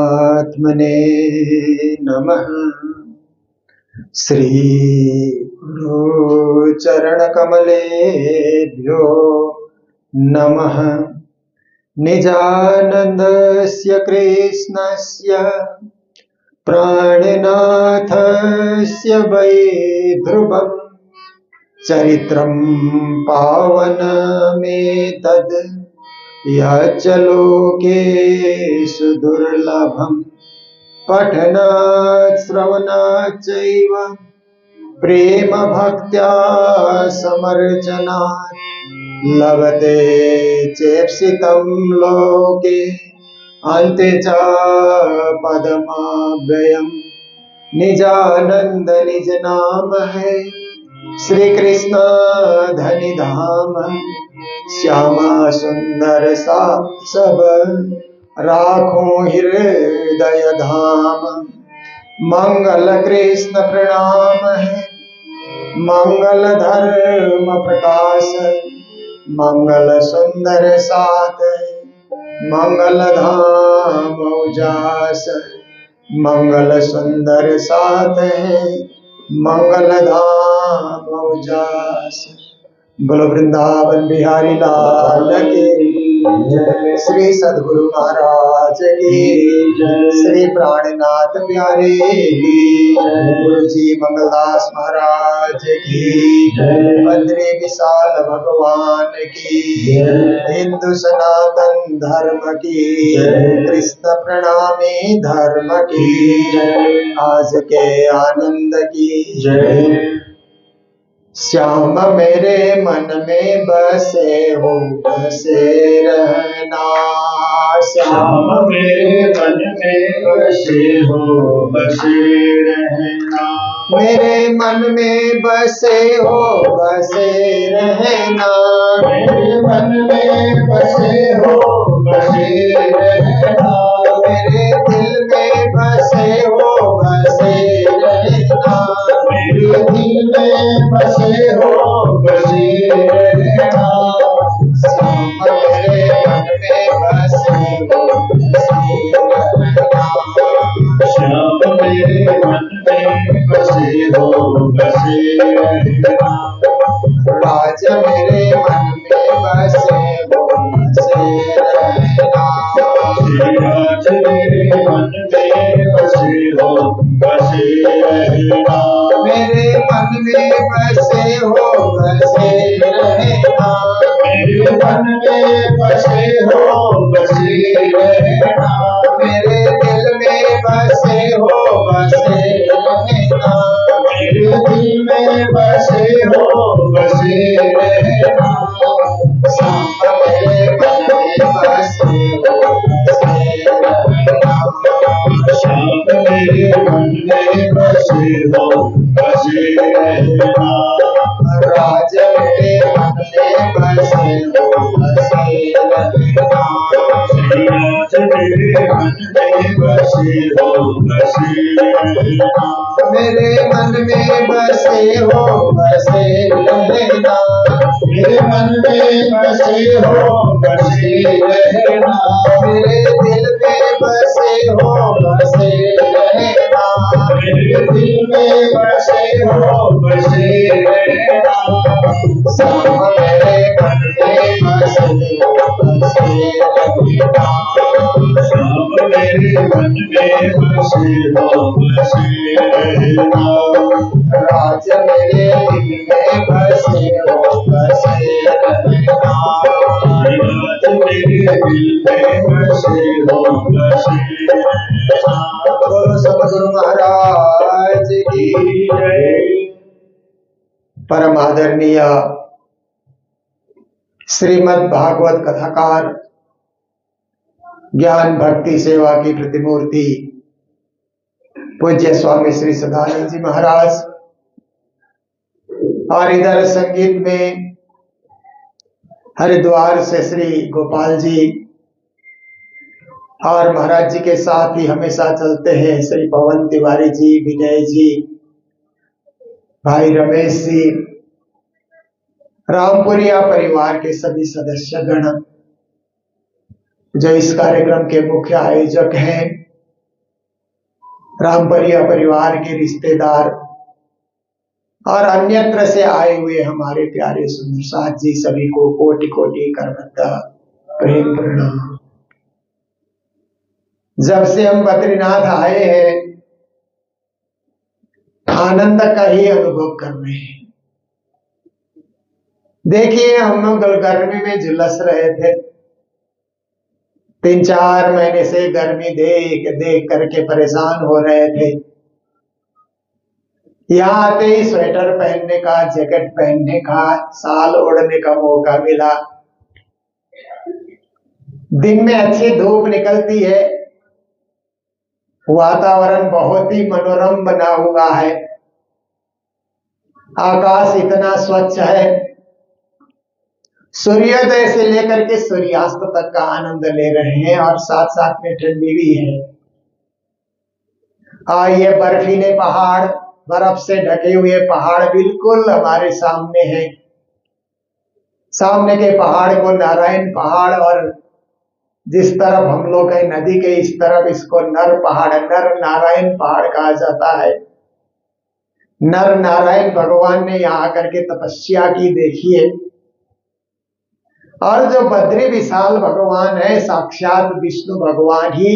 आत्मने नमः। श्री गुरु चरण कमलेभ्यो नमः। निजानन्दस्य कृष्णस्य प्राणनाथस्य वै ध्रुवम् चरित्रं पावनमेतद् यच्च लोकेषु दुर्लभम्। पठनात् श्रवणात् चैव प्रेम भक्त्या समर्चनात् लभते चेप्सितं लोके अन्ते च पदमाव्ययम्। निजानंद निज नाम है श्री कृष्ण धनि धाम। श्यामा सुंदर सा सब राखो हृदय धाम। मंगल कृष्ण प्रणाम है मंगल धर्म प्रकाश। मंगल सुंदर साथ मंगल धाम उजास। मंगल सुंदर साथ है मंगल धाम उजास। बोलो वृंदावन बिहारी लाल की जय। श्री सद्गुरु महाराज की जय। श्री प्राणनाथ प्यारे की जय। गुरु जी मंगलदास महाराज की जय। बद्री विशाल भगवान की जय। हिंदू सनातन धर्म की जय। कृष्ण प्रणामी धर्म की जय। आज के आनंद की जय। श्याम मेरे मन में बसे हो बसे रहना। श्याम मेरे मन में बसे हो बसे रहना। मेरे मन में बसे हो बसे रहना। मेरे मन में बसे हो बसे रहना। मेरे दिल में बसे हो बसे रहना। मेरे दिल में बसे हो बसे रहना। श्याम मेरे मन में बसे हो बसे रहना। श्याम मेरे मन में बसे हो बसे रहना। राज मेरे मन में बसे हो बसे रहना। राज मेरे मन में बसे हो बसे रहना। मेरे मन में बसे हो बसे रहना। मेरे मन में बसे हो बसे रहना। मेरे दिल में बसे हो बसे रहना। मेरे दिल में बसे हो बसे रहना। श्याम मेरे मन में बसे हो बसे रहना। श्याम मेरे मन में बसे हो बसे रहना। राज मेरे मन में बसे हो बसे रहना। राज मेरे मन में बसे हो बसे रहना। मेरे मन में बसे हो बसे रहना। मेरे मन में बसे हो बसे रहना। मेरे दिल में बसे हो बसे रहना। मेरे दिल में बसे हो बसे रहना। श्याम मेरे मन में बसे हो बसे रहना। श्याम मेरे मन में बसे हो बसे रहना। राज मेरे दिल में बसे हो बसे रहना। राज मेरे दिल में बसे हो बसे रहना। बोलो सद्गुरु महाराज की जय। परम आदरणीय श्रीमद् भागवत कथाकार ज्ञान भक्ति सेवा की प्रतिमूर्ति पूज्य स्वामी श्री सदानंद जी महाराज और इधर संगीत में हरिद्वार से श्री गोपाल जी और महाराज जी के साथ ही हमेशा चलते हैं श्री पवन तिवारी जी, विजय जी, भाई रमेश जी, रामपुरिया परिवार के सभी सदस्यगण जो इस कार्यक्रम के मुख्य आयोजक हैं, रामपरिया परिवार के रिश्तेदार और अन्यत्र से आए हुए हमारे प्यारे सुंदर साथ जी, सभी को कोटि कोटि करवत्ता प्रेम प्रणाम। जब से हम बद्रीनाथ आए हैं, आनंद का ही अनुभव कर रहे हैं। देखिए, हम लोग गर्मी में झुलस रहे थे, 3-4 महीने से गर्मी देख देख करके परेशान हो रहे थे। यहाँ आते ही स्वेटर पहनने का, जैकेट पहनने का, शाल ओढ़ने का मौका मिला। दिन में अच्छी धूप निकलती है, वातावरण बहुत ही मनोरम बना हुआ है, आकाश इतना स्वच्छ है, सूर्योदय से लेकर के सूर्यास्त तक का आनंद ले रहे हैं और साथ साथ में ठंडी भी है। ये बर्फीले पहाड़, बर्फ से ढके हुए पहाड़ बिल्कुल हमारे सामने हैं। सामने के पहाड़ को नारायण पहाड़, और जिस तरफ हम लोग हैं नदी के इस तरफ, इसको नर पहाड़, नर नारायण पहाड़ कहा जाता है। नर नारायण भगवान ने यहाँ आकर के तपस्या की, देखिए। और जो बद्री विशाल भगवान है, साक्षात विष्णु भगवान ही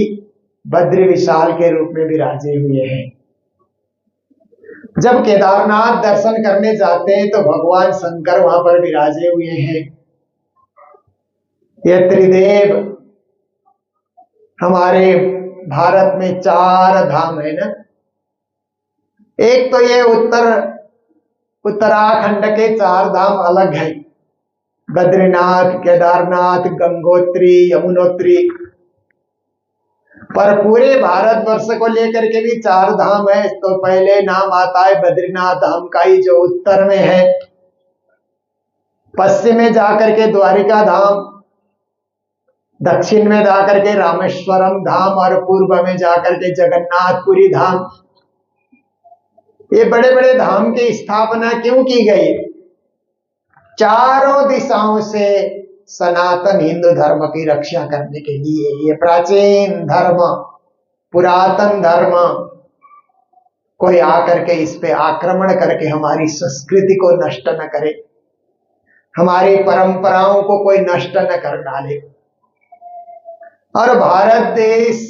बद्री विशाल के रूप में विराजे हुए हैं। जब केदारनाथ दर्शन करने जाते हैं तो भगवान शंकर वहां पर विराजे हुए हैं। ये त्रिदेव, हमारे भारत में 4 धाम है ना। एक तो ये उत्तराखंड के 4 धाम अलग हैं, बद्रीनाथ, केदारनाथ, गंगोत्री, यमुनोत्री। पर पूरे भारतवर्ष को लेकर के भी 4 धाम है। तो पहले नाम आता है बद्रीनाथ धाम का ही, जो उत्तर में है। पश्चिम में जाकर के द्वारिका धाम, दक्षिण में जाकर के रामेश्वरम धाम, और पूर्व में जाकर के जगन्नाथपुरी धाम। ये बड़े बड़े धाम की स्थापना क्यों की गई? चारों दिशाओं से सनातन हिंदू धर्म की रक्षा करने के लिए। ये प्राचीन धर्म, पुरातन धर्म, कोई आकर के इस पे आक्रमण करके हमारी संस्कृति को नष्ट न करे, हमारी परंपराओं को कोई नष्ट न कर डाले। और भारत देश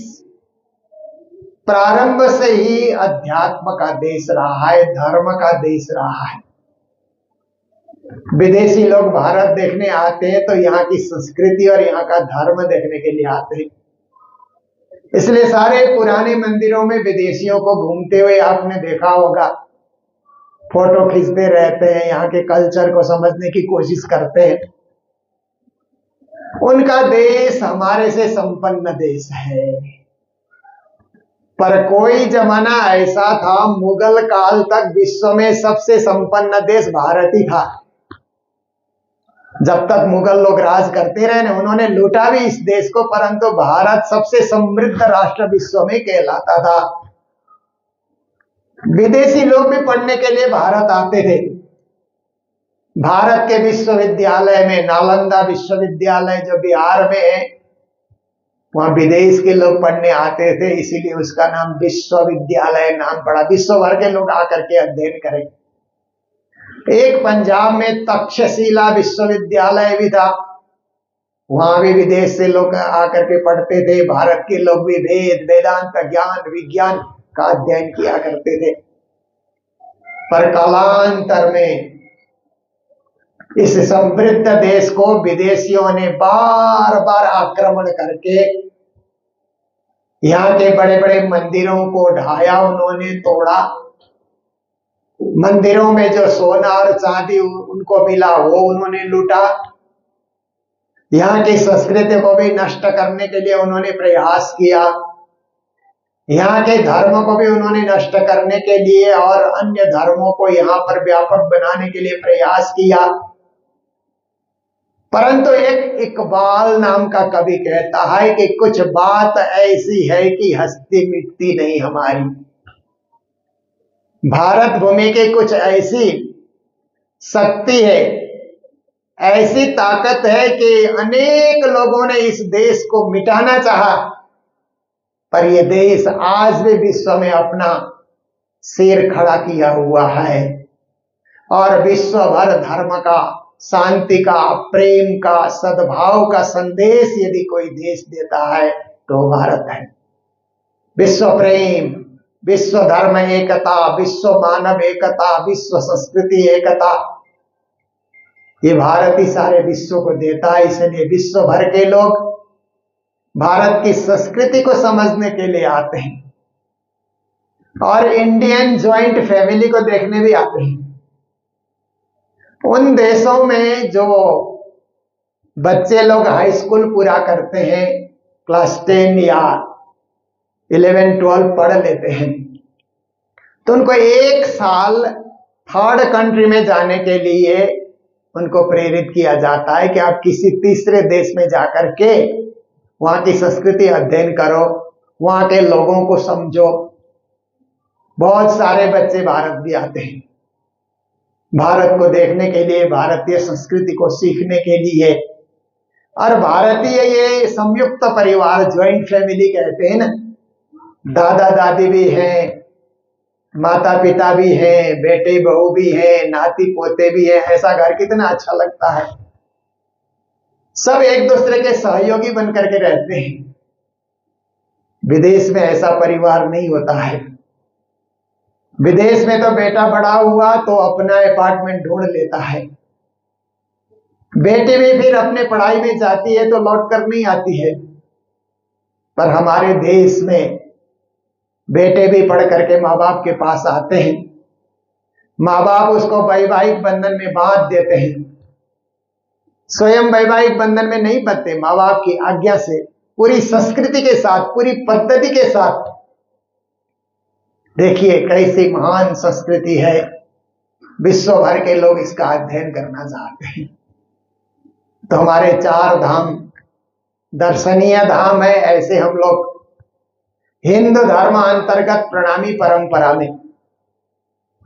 प्रारंभ से ही अध्यात्म का देश रहा है, धर्म का देश रहा है। विदेशी लोग भारत देखने आते हैं तो यहाँ की संस्कृति और यहाँ का धर्म देखने के लिए आते हैं। इसलिए सारे पुराने मंदिरों में विदेशियों को घूमते हुए आपने देखा होगा, फोटो खींचते रहते हैं, यहाँ के कल्चर को समझने की कोशिश करते हैं। उनका देश हमारे से संपन्न देश है। पर कोई जमाना ऐसा था, मुगल काल तक विश्व में सबसे संपन्न देश भारत ही था। जब तक मुगल लोग राज करते रहे ना, उन्होंने लूटा भी इस देश को, परंतु भारत सबसे समृद्ध राष्ट्र विश्व में कहलाता था। विदेशी लोग भी पढ़ने के लिए भारत आते थे। भारत के विश्वविद्यालय में, नालंदा विश्वविद्यालय जो बिहार में है, वहां विदेश के लोग पढ़ने आते थे, इसीलिए उसका नाम विश्वविद्यालय नाम पड़ा। विश्व भर के लोग आकर के अध्ययन करें। एक पंजाब में तक्षशिला विश्वविद्यालय भी था, वहां भी विदेश से लोग आकर के पढ़ते थे। भारत के लोग भी वेद, वेदांत, ज्ञान, विज्ञान का अध्ययन किया करते थे। पर कालांतर में इस समृद्ध देश को विदेशियों ने बार बार आक्रमण करके यहाँ के बड़े बड़े मंदिरों को ढाया, उन्होंने तोड़ा। मंदिरों में जो सोना और चांदी उनको मिला वो उन्होंने लूटा। यहाँ की संस्कृति को भी नष्ट करने के लिए उन्होंने प्रयास किया। यहाँ के धर्म को भी उन्होंने नष्ट करने के लिए और अन्य धर्मों को यहाँ पर व्यापक बनाने के लिए प्रयास किया। परंतु एक इकबाल नाम का कवि कहता है कि कुछ बात ऐसी है कि हस्ती मिटती नहीं हमारी। भारत भूमि की कुछ ऐसी शक्ति है, ऐसी ताकत है कि अनेक लोगों ने इस देश को मिटाना चाहा, पर ये देश आज भी विश्व में अपना सिर खड़ा किया हुआ है और विश्व भर धर्म का, शांति का, प्रेम का, सद्भाव का संदेश यदि कोई देश देता है तो भारत है। विश्व प्रेम, विश्व धर्म एकता, विश्व मानव एकता, विश्व संस्कृति एकता, ये भारत ही सारे विश्व को देता है। इसलिए विश्व भर के लोग भारत की संस्कृति को समझने के लिए आते हैं और इंडियन जॉइंट फैमिली को देखने भी आते हैं। उन देशों में जो बच्चे लोग हाई स्कूल पूरा करते हैं, क्लास 10 या 11-12 पढ़ लेते हैं, तो उनको 1 साल थर्ड कंट्री में जाने के लिए उनको प्रेरित किया जाता है कि आप किसी तीसरे देश में जाकर के वहां की संस्कृति अध्ययन करो, वहां के लोगों को समझो। बहुत सारे बच्चे भारत भी आते हैं, भारत को देखने के लिए, भारतीय संस्कृति को सीखने के लिए। और भारतीय ये संयुक्त परिवार, ज्वाइंट फैमिली कहते हैं ना, दादा दादी भी हैं, माता पिता भी हैं, बेटे बहू भी हैं, नाती पोते भी हैं, ऐसा घर कितना अच्छा लगता है। सब एक दूसरे के सहयोगी बनकर के रहते हैं। विदेश में ऐसा परिवार नहीं होता है। विदेश में तो बेटा बड़ा हुआ तो अपना अपार्टमेंट ढूंढ लेता है, बेटी भी फिर अपने पढ़ाई में जाती है तो लौट कर नहीं आती है। पर हमारे देश में बेटे भी पढ़ करके माँ बाप के पास आते हैं, माँ बाप उसको वैवाहिक बंधन में बांध देते हैं। स्वयं वैवाहिक बंधन में नहीं बंधते, माँ बाप की आज्ञा से, पूरी संस्कृति के साथ, पूरी पद्धति के साथ। देखिए कैसी महान संस्कृति है, विश्व भर के लोग इसका अध्ययन करना चाहते हैं। तो हमारे 4 धाम दर्शनीय धाम है। ऐसे हम लोग हिंदू धर्म अंतर्गत प्रणामी परंपरा में,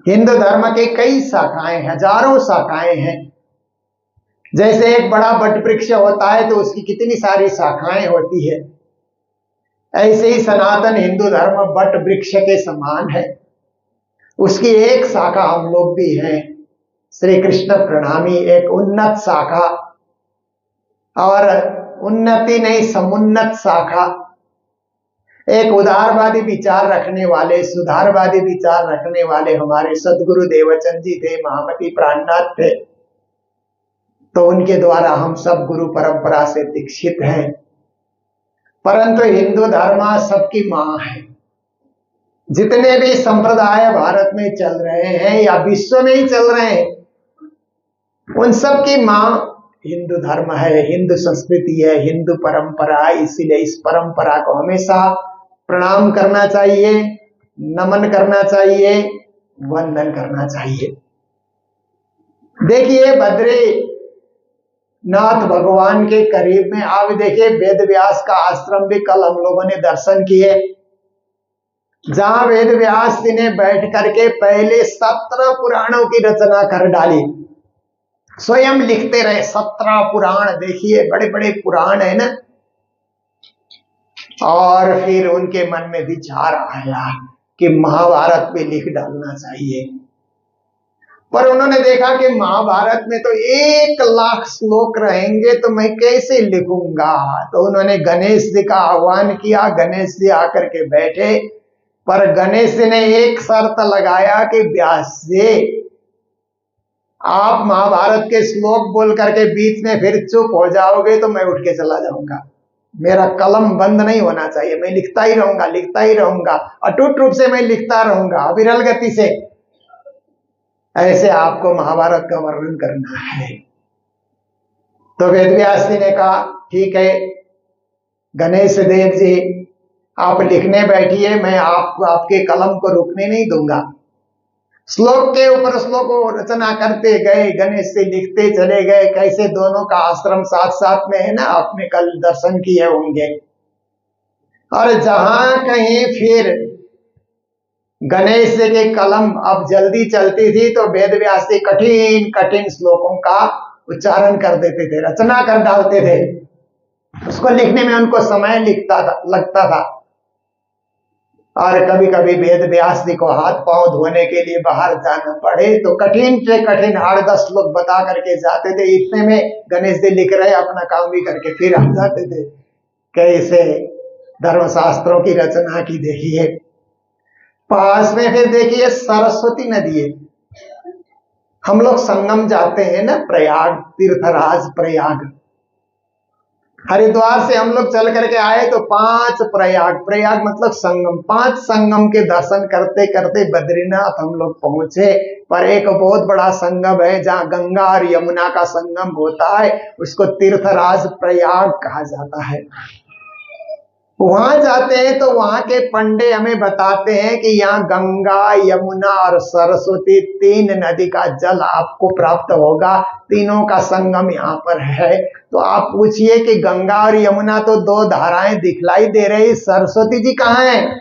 हिंदू धर्म के कई शाखाएं, हजारों शाखाएं हैं। जैसे एक बड़ा वट वृक्ष होता है तो उसकी कितनी सारी शाखाएं होती है, ऐसे ही सनातन हिंदू धर्म वट वृक्ष के समान है। उसकी एक शाखा हम लोग भी हैं, श्री कृष्ण प्रणामी, एक उन्नत शाखा, और उन्नति नहीं समुन्नत शाखा। एक उदारवादी विचार रखने वाले, सुधारवादी विचार रखने वाले हमारे सदगुरु देवचंद जी थे, महामती प्राणनाथ थे। तो उनके द्वारा हम सब गुरु परंपरा से दीक्षित हैं। परंतु हिंदू धर्म सबकी मां है। जितने भी संप्रदाय भारत में चल रहे हैं या विश्व में ही चल रहे हैं, उन सब की मां हिंदू धर्म है, हिंदू संस्कृति है, हिंदू परंपरा है। इसीलिए इस परंपरा को हमेशा प्रणाम करना चाहिए, नमन करना चाहिए, वंदन करना चाहिए। देखिए बद्रीनाथ भगवान के करीब में, आप देखिए वेद व्यास का आश्रम भी कल हम लोगों ने दर्शन किए, जहां वेद व्यास जी ने बैठ करके पहले 17 पुराणों की रचना कर डाली। स्वयं लिखते रहे 17 पुराण। देखिए बड़े बड़े पुराण है ना। और फिर उनके मन में विचार आया कि महाभारत भी लिख डालना चाहिए। पर उन्होंने देखा कि महाभारत में तो 1 लाख श्लोक रहेंगे, तो मैं कैसे लिखूंगा। तो उन्होंने गणेश जी का आह्वान किया। गणेश जी आकर के बैठे, पर गणेश जी ने एक शर्त लगाया कि व्यास जी, आप महाभारत के श्लोक बोल करके बीच में फिर चुप हो जाओगे तो मैं उठ के चला जाऊंगा। मेरा कलम बंद नहीं होना चाहिए, मैं लिखता ही रहूंगा, लिखता ही रहूंगा, अटूट रूप से मैं लिखता रहूंगा, अविरल गति से। ऐसे आपको महाभारत का वर्णन करना है। तो वेदव्यास जी ने कहा ठीक है गणेश देव जी, आप लिखने बैठिए, मैं आपको आपके कलम को रुकने नहीं दूंगा। श्लोक के ऊपर श्लोक रचना करते गए, गणेश से लिखते चले गए। कैसे दोनों का आश्रम साथ साथ में है ना, आपने कल दर्शन किए होंगे। और जहां कहीं फिर गणेश के कलम अब जल्दी चलती थी तो वेद व्यास जी कठिन कठिन श्लोकों का उच्चारण कर देते थे, रचना कर डालते थे। उसको लिखने में उनको समय लगता था। और कभी कभी वेद व्यास जी को हाथ पांव धोने के लिए बाहर जाना पड़े तो कठिन से कठिन 8-10 लोग बता करके जाते थे। इतने में गणेश जी लिख रहे अपना काम भी करके फिर आ जाते थे। कैसे धर्मशास्त्रों की रचना की देखिए। पास में फिर देखिए सरस्वती नदी है। हम लोग संगम जाते हैं ना, प्रयाग, तीर्थराज प्रयाग, हरिद्वार से हम लोग चल करके आए तो 5 प्रयाग, प्रयाग मतलब संगम, 5 संगम के दर्शन करते करते बद्रीनाथ हम लोग पहुंचे। पर एक बहुत बड़ा संगम है जहां गंगा और यमुना का संगम होता है, उसको तीर्थराज प्रयाग कहा जाता है। वहां जाते हैं तो वहां के पंडे हमें बताते हैं कि यहाँ गंगा, यमुना और सरस्वती 3 नदी का जल आपको प्राप्त होगा। तीनों का संगम यहाँ पर है। तो आप पूछिए कि गंगा और यमुना तो 2 धाराएं दिखलाई दे रही, सरस्वती जी कहाँ हैं?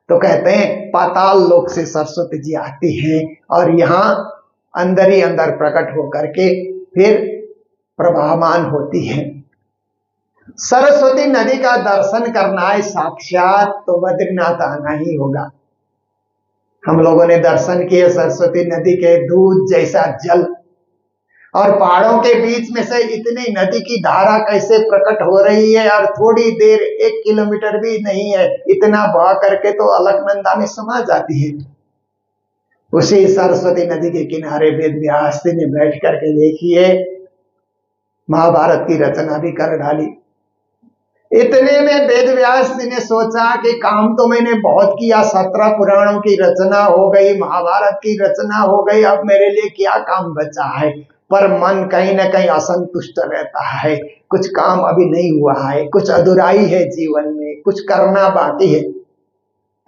तो कहते हैं पाताल लोक से सरस्वती जी आती हैं और यहाँ अंदर ही अंदर प्रकट होकर के फिर प्रवाहमान होती है। सरस्वती नदी का दर्शन करना है साक्षात तो बद्रीनाथ आना ही होगा। हम लोगों ने दर्शन किए सरस्वती नदी के दूध जैसा जल, और पहाड़ों के बीच में से इतनी नदी की धारा कैसे प्रकट हो रही है, और थोड़ी देर 1 किलोमीटर भी नहीं है, इतना बहा करके तो अलकनंदा में समा जाती है। उसी सरस्वती नदी के किनारे वेद व्यास जी ने बैठ करके देखिए महाभारत की रचना भी कर डाली। इतने में वेद व्यास जी ने सोचा कि काम तो मैंने बहुत किया, 17 पुराणों की रचना हो गई, महाभारत की रचना हो गई, अब मेरे लिए क्या काम बचा है? पर मन कहीं ना कहीं असंतुष्ट रहता है, कुछ काम अभी नहीं हुआ है, कुछ अधूराई है जीवन में, कुछ करना बाकी है।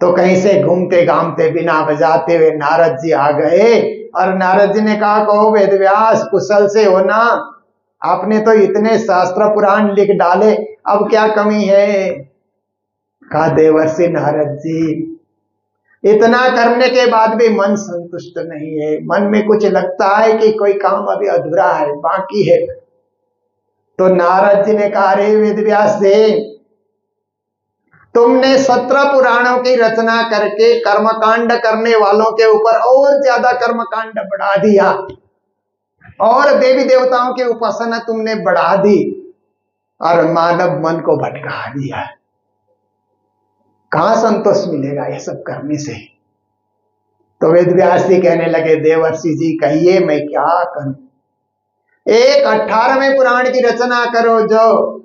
तो कहीं से घूमते घामते बिना बजाते हुए नारद जी आ गए और नारद जी ने कहा, कहो वेद व्यास कुशल से हो ना, आपने तो इतने शास्त्र पुराण लिख डाले, अब क्या कमी है? कहा देवर्षि नारद जी, इतना करने के बाद भी मन संतुष्ट नहीं है, मन में कुछ लगता है कि कोई काम अभी अधूरा है, बाकी है। तो नारद जी ने कहा, रे वेद व्यास जी, तुमने 17 पुराणों की रचना करके कर्मकांड करने वालों के ऊपर और ज्यादा कर्मकांड बढ़ा दिया, और देवी देवताओं की उपासना तुमने बढ़ा दी, और मानव मन को भटका दिया। कहां संतोष मिलेगा ये सब करने से? तो वेद व्यास जी कहने लगे, देवर्षि जी कहिए मैं क्या करूं? एक 18वें पुराण की रचना करो जो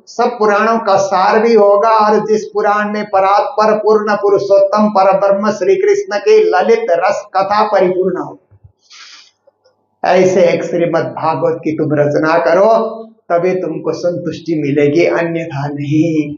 सब पुराणों का सार भी होगा, और जिस पुराण में परात्पर पूर्ण पुरुषोत्तम परब्रह्म श्री कृष्ण की ललित रस कथा परिपूर्ण हो, ऐसे एक श्रीमद् भागवत की तुम रचना करो, तभी तुमको संतुष्टि मिलेगी, अन्यथा नहीं।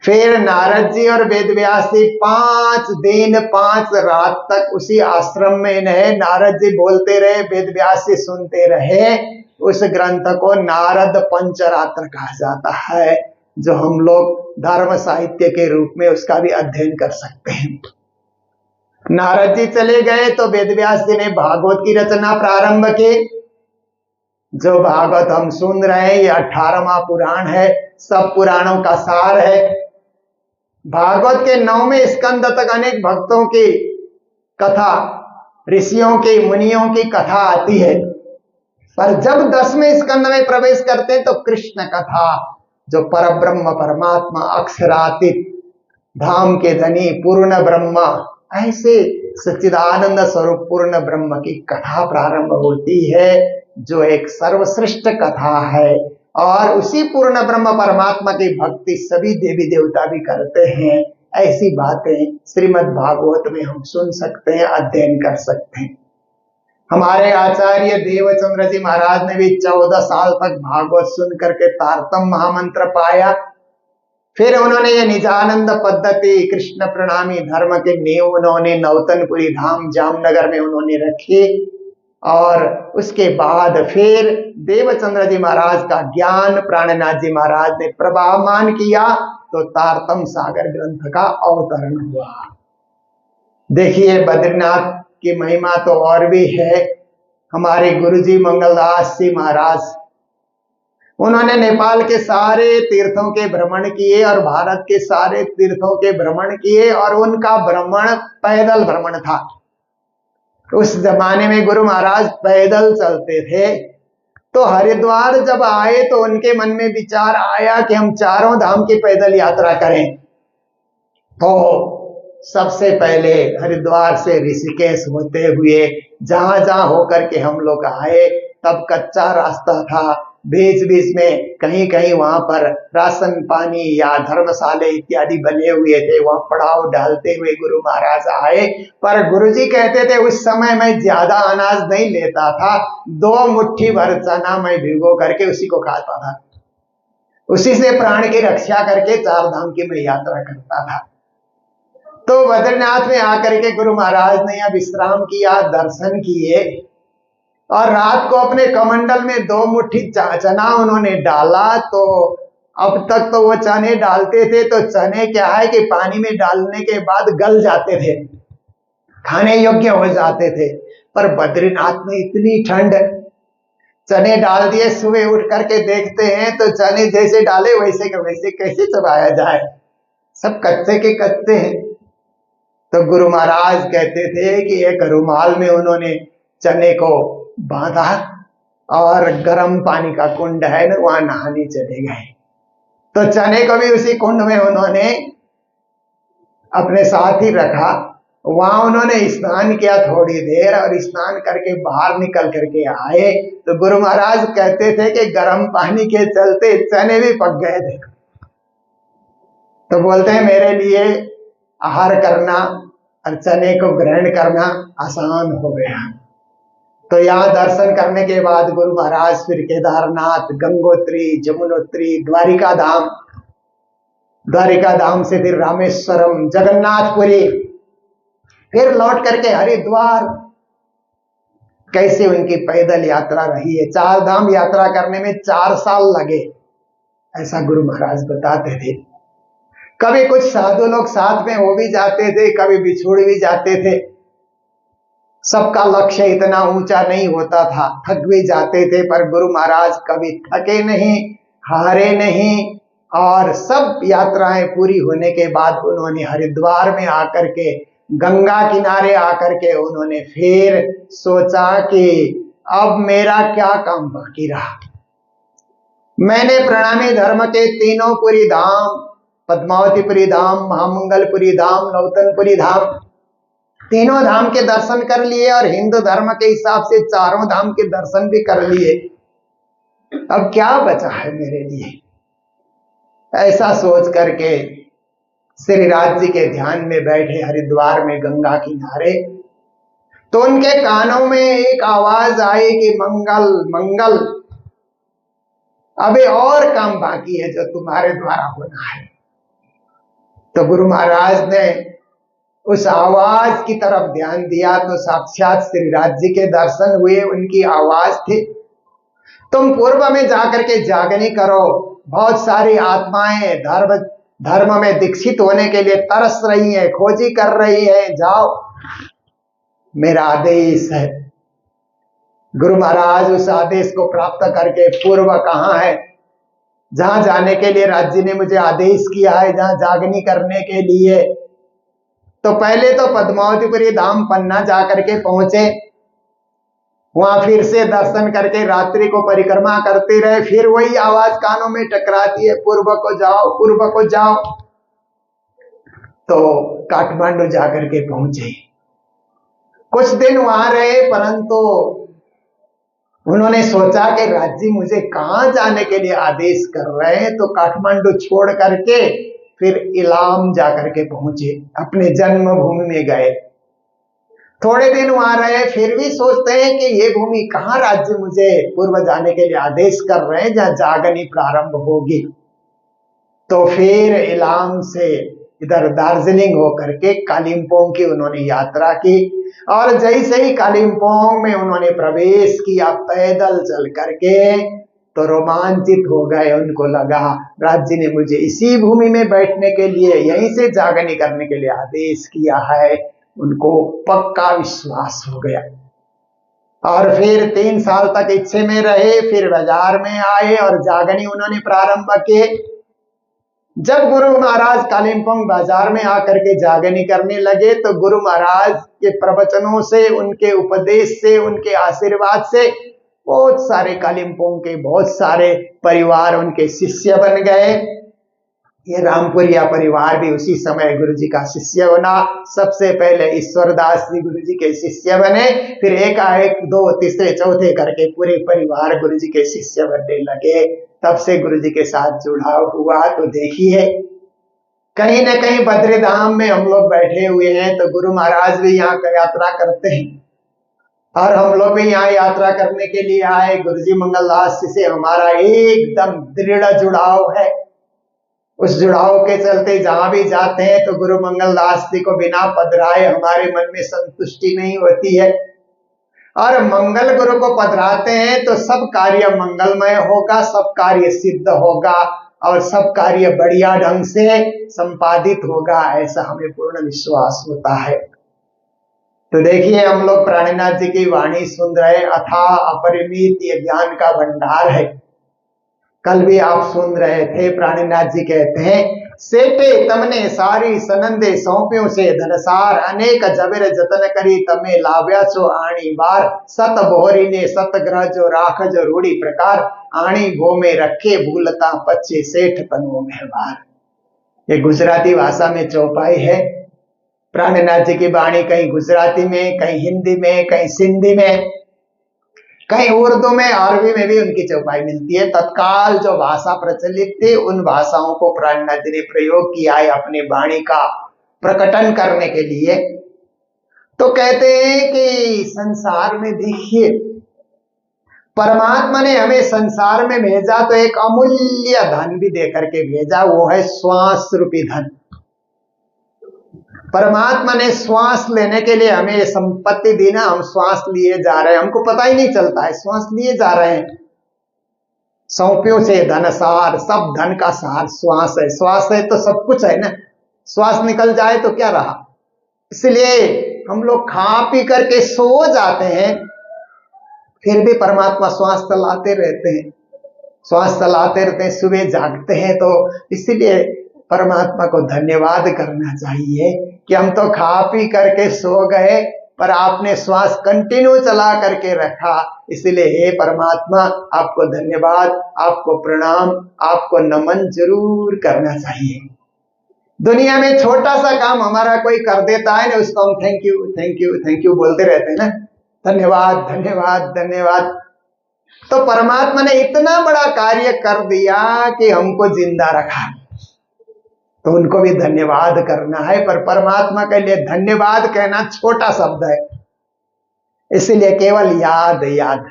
फिर नारद जी और वेद व्यास जी 5 दिन 5 रात तक उसी आश्रम में रहे। नारद जी बोलते रहे, वेद व्यास जी सुनते रहे। उस ग्रंथ को नारद पंचरात्र कहा जाता है, जो हम लोग धर्म साहित्य के रूप में उसका भी अध्ययन कर सकते हैं। नारद जी चले गए तो वेद व्यास जी ने भागवत की रचना प्रारंभ की। जो भागवत हम सुन रहे हैं ये 18वां पुराण है, सब पुराणों का सार है। भागवत के 9वें स्कंद तक अनेक भक्तों की कथा, ऋषियों की, मुनियों की कथा आती है, पर जब 10वें स्कंद में प्रवेश करते हैं तो कृष्ण कथा, जो परब्रह्म परमात्मा अक्षरातीत धाम के धनी पूर्ण ब्रह्म, ऐसे सच्चिदानंद स्वरूप पूर्ण ब्रह्म की कथा प्रारंभ होती है, जो एक सर्वश्रेष्ठ कथा है। और उसी पूर्ण ब्रह्म परमात्मा की भक्ति सभी देवी देवता भी करते हैं। ऐसी बातें श्रीमद् भागवत में हम सुन सकते हैं, अध्ययन कर सकते हैं। हमारे आचार्य देवचंद्र जी महाराज ने भी 14 साल तक भागवत सुन करके तारतम महामंत्र पाया। फिर उन्होंने ये निजानंद पद्धति, कृष्ण प्रणामी धर्म के नींव उन्होंने नौतनपुरी धाम जामनगर में उन्होंने रखी, और उसके बाद फिर देवचंद्र जी महाराज का ज्ञान प्राणनाथ जी महाराज ने प्रवाहमान किया, तो तारतम सागर ग्रंथ का अवतरण हुआ। देखिए बद्रीनाथ की महिमा तो और भी है। हमारे गुरुजी मंगलदास जी महाराज, उन्होंने नेपाल के सारे तीर्थों के भ्रमण किए और भारत के सारे तीर्थों के भ्रमण किए, और उनका भ्रमण पैदल भ्रमण था। उस जमाने में गुरु महाराज पैदल चलते थे। तो हरिद्वार जब आए तो उनके मन में विचार आया कि हम चारों धाम की पैदल यात्रा करें। तो सबसे पहले हरिद्वार से ऋषिकेश होते हुए जहां जहां होकर के हम लोग आए, तब कच्चा रास्ता था, बीच बीच में कहीं कहीं वहां पर राशन पानी या धर्मशाले इत्यादि बने हुए थे, वहां पड़ाव डालते हुए गुरु महाराज आए। पर गुरुजी कहते थे उस समय मैं ज्यादा अनाज नहीं लेता था, 2 मुट्ठी भर चना मैं भिगो करके उसी को खाता था, उसी से प्राण की रक्षा करके 4 धाम की मैं यात्रा करता था। तो बद्रीनाथ में आकर के गुरु महाराज ने यहाँ विश्राम किया, दर्शन किए, और रात को अपने कमंडल में 2 मुट्ठी चना उन्होंने डाला। तो अब तक तो वो चने डालते थे तो चने क्या है कि पानी में डालने के बाद गल जाते थे, खाने योग्य हो जाते थे। पर बद्रीनाथ में इतनी ठंड, चने डाल दिए, सुबह उठ करके देखते हैं तो चने जैसे डाले वैसे के वैसे कैसे चबाया जाए, सब कच्चे के कच्चे हैं। तो गुरु महाराज कहते थे कि एक रुमाल में उन्होंने चने को बांधा और गर्म पानी का कुंड है ना, वहां नहाने चले गए। तो चने को भी उसी कुंड में उन्होंने अपने साथ ही रखा। वहां उन्होंने स्नान किया थोड़ी देर, और स्नान करके बाहर निकल करके आए तो गुरु महाराज कहते थे कि गर्म पानी के चलते चने भी पक गए थे। तो बोलते हैं मेरे लिए आहार करना और चने को ग्रहण करना आसान हो गया। तो यहाँ दर्शन करने के बाद गुरु महाराज फिर केदारनाथ, गंगोत्री, जमुनोत्री, द्वारिका धाम, द्वारिका धाम से फिर रामेश्वरम, जगन्नाथपुरी, फिर लौट करके हरिद्वार। कैसे उनकी पैदल यात्रा रही है। 4 धाम यात्रा करने में 4 साल लगे, ऐसा गुरु महाराज बताते थे। कभी कुछ साधु लोग साथ में हो भी जाते थे, कभी बिछुड़ भी जाते थे। सबका लक्ष्य इतना ऊंचा नहीं होता था, थक भी जाते थे, पर गुरु महाराज कभी थके नहीं, हारे नहीं। और सब यात्राएं पूरी होने के बाद उन्होंने हरिद्वार में आकर के, गंगा किनारे आकर के उन्होंने फिर सोचा कि अब मेरा क्या काम बाकी रहा। मैंने प्रणामी धर्म के तीनों पुरी धाम, पद्मावतीपुरी धाम, महामंगलपुरी धाम, नौतनपुरी धाम, तीनों धाम के दर्शन कर लिए, और हिंदू धर्म के हिसाब से 4 धाम के दर्शन भी कर लिए। अब क्या बचा है मेरे लिए। ऐसा सोच करके श्री राज जी के ध्यान में बैठे हरिद्वार में गंगा किनारे। तो उनके कानों में एक आवाज आई कि मंगल मंगल, अभी और काम बाकी है जो तुम्हारे द्वारा होना है। तो गुरु महाराज ने उस आवाज की तरफ ध्यान दिया तो साक्षात श्री राज जी के दर्शन हुए। उनकी आवाज थी, तुम पूर्व में जाकर के जागनी करो, बहुत सारी आत्माएं धर्म में दीक्षित होने के लिए तरस रही है, खोजी कर रही है, जाओ, मेरा आदेश है। गुरु महाराज उस आदेश को प्राप्त करके पूर्व कहाँ है, जहां जाने के लिए राज जी ने मुझे आदेश किया है, जहां जागनी करने के लिए। तो पहले तो पद्मावतीपुरी धाम पन्ना जाकर के पहुंचे, वहां फिर से दर्शन करके रात्रि को परिक्रमा करते रहे। फिर वही आवाज कानों में टकराती है, पूर्व को जाओ, पूर्व को जाओ। तो काठमांडू जाकर के पहुंचे, कुछ दिन वहां रहे, परंतु उन्होंने सोचा कि राज जी मुझे कहां जाने के लिए आदेश कर रहे हैं। तो काठमांडू छोड़ करके फिर इलाम जाकर के पहुंचे, अपने जन्मभूमि में गए। थोड़े दिन वहां रहे, फिर भी सोचते हैं कि ये भूमि कहाँ राज्य मुझे पूर्व जाने के लिए आदेश कर रहे हैं, जहां जागनी प्रारंभ होगी। तो फिर इलाम से इधर दार्जिलिंग होकर के कालिम्पोंग की उन्होंने यात्रा की, और जैसे ही कालिम्पोंग में उन्होंने प्रवेश किया पैदल चल करके, तो रोमांचित हो गए। उनको लगा राज जी ने मुझे इसी भूमि में बैठने के लिए, यहीं से जागनी करने के लिए आदेश किया है। उनको पक्का विश्वास हो गया। और फिर 3 साल तक इच्छे में रहे, फिर बाजार में आए और जागनी उन्होंने प्रारंभ किए। जब गुरु महाराज कालिम्पोंग बाजार में आकर के जागनी करने लगे तो गुरु महाराज के प्रवचनों से, उनके उपदेश से, उनके आशीर्वाद से बहुत सारे कालिम्पोंग के बहुत सारे परिवार उनके शिष्य बन गए। ये रामपुरिया परिवार भी उसी समय गुरु जी का शिष्य बना। सबसे पहले ईश्वरदास जी गुरु जी के शिष्य बने, फिर एकाएक 2 तीसरे चौथे करके पूरे परिवार गुरु जी के शिष्य बनने लगे। तब से गुरु जी के साथ जुड़ाव हुआ। तो देखिए, कहीं न कहीं बद्रीधाम में हम लोग बैठे हुए हैं तो गुरु महाराज भी यहाँ यात्रा करते हैं और हम लोग भी यहाँ यात्रा करने के लिए आए। गुरु जी मंगलदास जी से हमारा एकदम दृढ़ जुड़ाव है। उस जुड़ाव के चलते जहां भी जाते हैं तो गुरु मंगलदास जी को बिना पधराए हमारे मन में संतुष्टि नहीं होती है। और मंगल गुरु को पधराते हैं तो सब कार्य मंगलमय होगा, सब कार्य सिद्ध होगा और सब कार्य बढ़िया ढंग से संपादित होगा, ऐसा हमें पूर्ण विश्वास होता है। तो देखिए, हम लोग प्राणनाथ जी की वाणी सुन रहे, अथाह अपरिमित ये ज्ञान का भंडार है। कल भी आप सुन रहे थे, प्राणनाथ जी कहते हैं, सेठे तमने सारी सनंदे सौंप्यों से धनसार, अनेक जबेर जतन करी तमे लाव्या छो आणी बार, सत बोहरी ने सत ग्रह जो राख जो रूढ़ी प्रकार, आणी भो में रखे भूलता पच्चे सेठ तनुओं में बार। ये गुजराती भाषा में चौपाई है। प्राणनाथ जी की वाणी कहीं गुजराती में, कहीं हिंदी में, कहीं सिंधी में, कहीं उर्दू में, अरबी में भी उनकी चौपाई मिलती है। तत्काल जो भाषा प्रचलित थी उन भाषाओं को प्राणनाथ जी ने प्रयोग किया है अपने वाणी का प्रकटन करने के लिए। तो कहते हैं कि संसार में देखिए, परमात्मा ने हमें संसार में भेजा तो एक अमूल्य धन भी देकर के भेजा, वो है श्वास रूपी धन। परमात्मा ने श्वास लेने के लिए हमें संपत्ति दी ना, हम श्वास लिए जा रहे हैं, हमको पता ही नहीं चलता है, श्वास लिए जा रहे हैं। सौंप्यों से धन सार, सब धन का सार श्वास है। श्वास है तो सब कुछ है ना, श्वास निकल जाए तो क्या रहा। इसलिए हम लोग खा पी करके सो जाते हैं, फिर भी परमात्मा श्वास चलाते रहते हैं, श्वास चलाते रहते हैं, सुबह जागते हैं। तो इसलिए परमात्मा को धन्यवाद करना चाहिए कि हम तो खा पी करके सो गए पर आपने श्वास कंटिन्यू चला करके रखा। इसलिए हे परमात्मा, आपको धन्यवाद, आपको प्रणाम, आपको नमन जरूर करना चाहिए। दुनिया में छोटा सा काम हमारा कोई कर देता है ना, उसको हम thank you thank you thank you बोलते रहते हैं ना, धन्यवाद धन्यवाद धन्यवाद। तो परमात्मा ने इतना बड़ा कार्य कर दिया कि हमको जिंदा रखा, तो उनको भी धन्यवाद करना है। पर परमात्मा के लिए धन्यवाद कहना छोटा शब्द है, इसलिए केवल याद याद,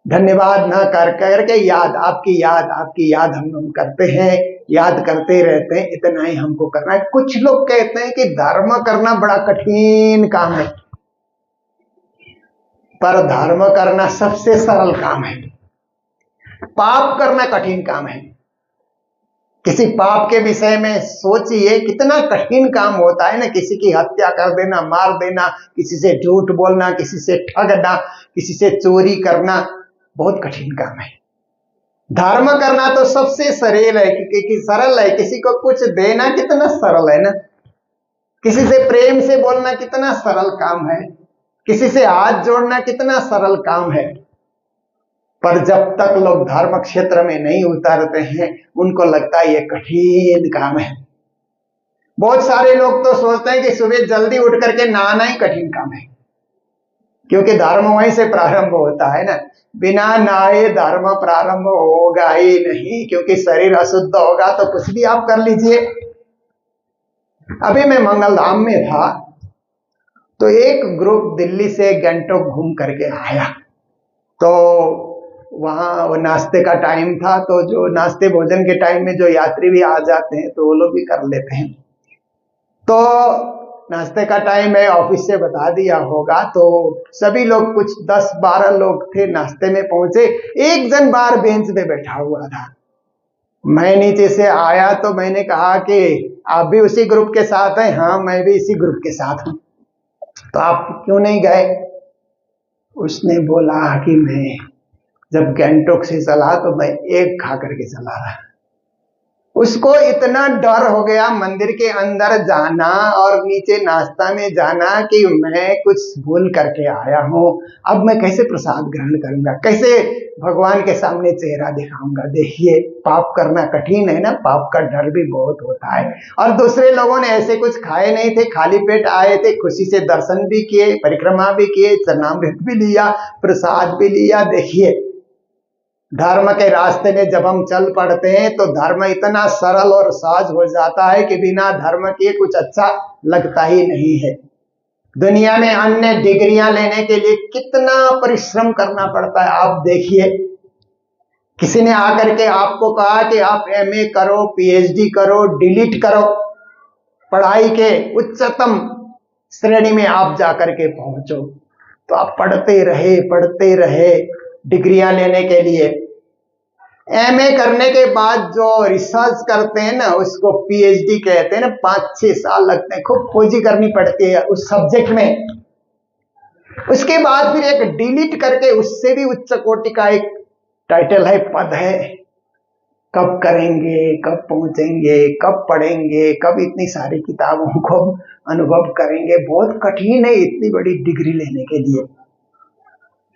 धन्यवाद ना कर करके याद, आपकी याद हम करते हैं, याद करते रहते हैं, इतना ही हमको करना है। कुछ लोग कहते हैं कि धर्म करना बड़ा कठिन काम है, पर धर्म करना सबसे सरल काम है। पाप करना कठिन काम है। किसी पाप के विषय में सोचिए, कितना कठिन काम होता है ना, किसी की हत्या कर देना, मार देना, किसी से झूठ बोलना, किसी से ठगना, किसी से चोरी करना, बहुत कठिन काम है। धर्म करना तो सबसे सरल है, सरल है। किसी को कुछ देना कितना सरल है ना, किसी से प्रेम से बोलना कितना सरल काम है, किसी से हाथ जोड़ना कितना सरल काम है। पर जब तक लोग धर्म क्षेत्र में नहीं उतरते हैं, उनको लगता है ये कठिन काम है। बहुत सारे लोग तो सोचते हैं कि सुबह जल्दी उठ करके नहाना ही कठिन काम है, क्योंकि धर्म वहीं से प्रारंभ होता है ना। बिना नहाए धर्म प्रारंभ होगा ही नहीं, क्योंकि शरीर अशुद्ध होगा तो कुछ भी आप कर लीजिए। अभी मैं मंगलधाम में था तो एक ग्रुप दिल्ली से गंगटोक घूम करके आया, तो वहाँ वो नाश्ते का टाइम था, तो जो नाश्ते भोजन के टाइम में जो यात्री भी आ जाते हैं तो वो लोग भी कर लेते हैं। तो नाश्ते का टाइम है, ऑफिस से बता दिया होगा, तो सभी लोग कुछ 10-12 लोग थे, नाश्ते में पहुंचे। एक जन बाहर बेंच पे बैठा हुआ था। मैं नीचे से आया तो मैंने कहा कि आप भी उसी ग्रुप के साथ हैं? हाँ, मैं भी इसी ग्रुप के साथ हूँ। तो आप क्यों नहीं गए? उसने बोला कि मैं जब गैंगटॉक से चला तो मैं एक खा करके चला रहा। उसको इतना डर हो गया मंदिर के अंदर जाना और नीचे नाश्ता में जाना कि मैं कुछ भूल करके आया हूं, अब मैं कैसे प्रसाद ग्रहण करूंगा, कैसे भगवान के सामने चेहरा दिखाऊंगा। देखिए, पाप करना कठिन है ना, पाप का डर भी बहुत होता है। और दूसरे लोगों ने ऐसे कुछ खाए नहीं थे, खाली पेट आए थे, खुशी से दर्शन भी किए, परिक्रमा भी किए, चरणामृत भी लिया, प्रसाद भी लिया। देखिए, धर्म के रास्ते में जब हम चल पड़ते हैं तो धर्म इतना सरल और सहज हो जाता है कि बिना धर्म के कुछ अच्छा लगता ही नहीं है। दुनिया में अन्य डिग्रियां लेने के लिए कितना परिश्रम करना पड़ता है। आप देखिए, किसी ने आकर के आपको कहा कि आप एमए करो, पीएचडी करो, डिलीट करो, पढ़ाई के उच्चतम श्रेणी में आप जाकर के पहुंचो, तो आप पढ़ते रहे डिग्रियां लेने के लिए। एमए करने के बाद जो रिसर्च करते हैं ना, उसको पीएचडी कहते हैं ना। 5-6 साल लगते हैं, खूब खोजी करनी पड़ती है उस सब्जेक्ट में। उसके बाद फिर एक डिलीट करके उससे भी उच्च कोटि का एक टाइटल है, पद है। कब करेंगे, कब पहुंचेंगे, कब पढ़ेंगे, कब इतनी सारी किताबों को अनुभव करेंगे। बहुत कठिन है इतनी बड़ी डिग्री लेने के लिए।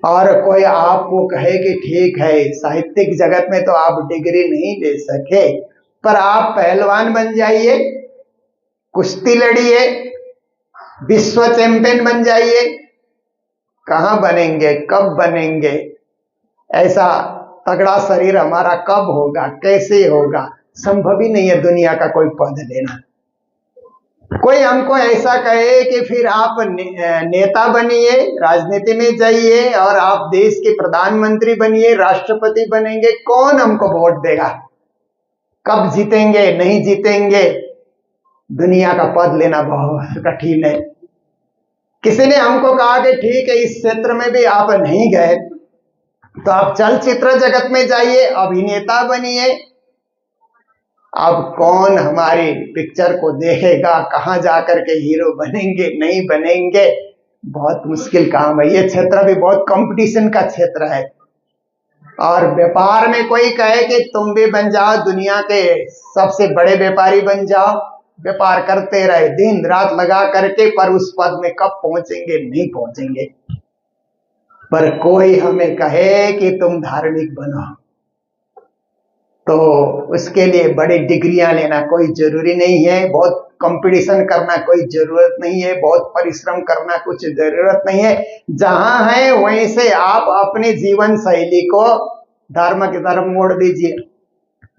और कोई आपको कहे कि ठीक है, साहित्यिक जगत में तो आप डिग्री नहीं ले सके, पर आप पहलवान बन जाइए, कुश्ती लड़िए, विश्व चैंपियन बन जाइए। कहां बनेंगे, कब बनेंगे, ऐसा तगड़ा शरीर हमारा कब होगा, कैसे होगा, संभव ही नहीं है दुनिया का कोई पद लेना। कोई हमको ऐसा कहे कि फिर आप नेता बनिए, राजनीति में जाइए और आप देश के प्रधानमंत्री बनिए, राष्ट्रपति बनेंगे, कौन हमको वोट देगा, कब जीतेंगे, नहीं जीतेंगे। दुनिया का पद लेना बहुत कठिन है। किसी ने हमको कहा कि ठीक है, इस क्षेत्र में भी आप नहीं गए तो आप चलचित्र जगत में जाइए, अभिनेता बनिए। अब कौन हमारी पिक्चर को देखेगा, कहां जाकर के हीरो बनेंगे, नहीं बनेंगे, बहुत मुश्किल काम है। ये क्षेत्र भी बहुत कंपटीशन का क्षेत्र है। और व्यापार में कोई कहे कि तुम भी बन जाओ, दुनिया के सबसे बड़े व्यापारी बन जाओ, व्यापार करते रहे दिन रात लगा करके, पर उस पद में कब पहुंचेंगे, नहीं पहुंचेंगे। पर कोई हमें कहे कि तुम धार्मिक बनो, तो उसके लिए बड़ी डिग्रियां लेना कोई जरूरी नहीं है, बहुत कंपटीशन करना कोई जरूरत नहीं है, बहुत परिश्रम करना कुछ जरूरत नहीं है। जहां है वहीं से आप अपने जीवन शैली को धर्म की तरफ मोड़ दीजिए।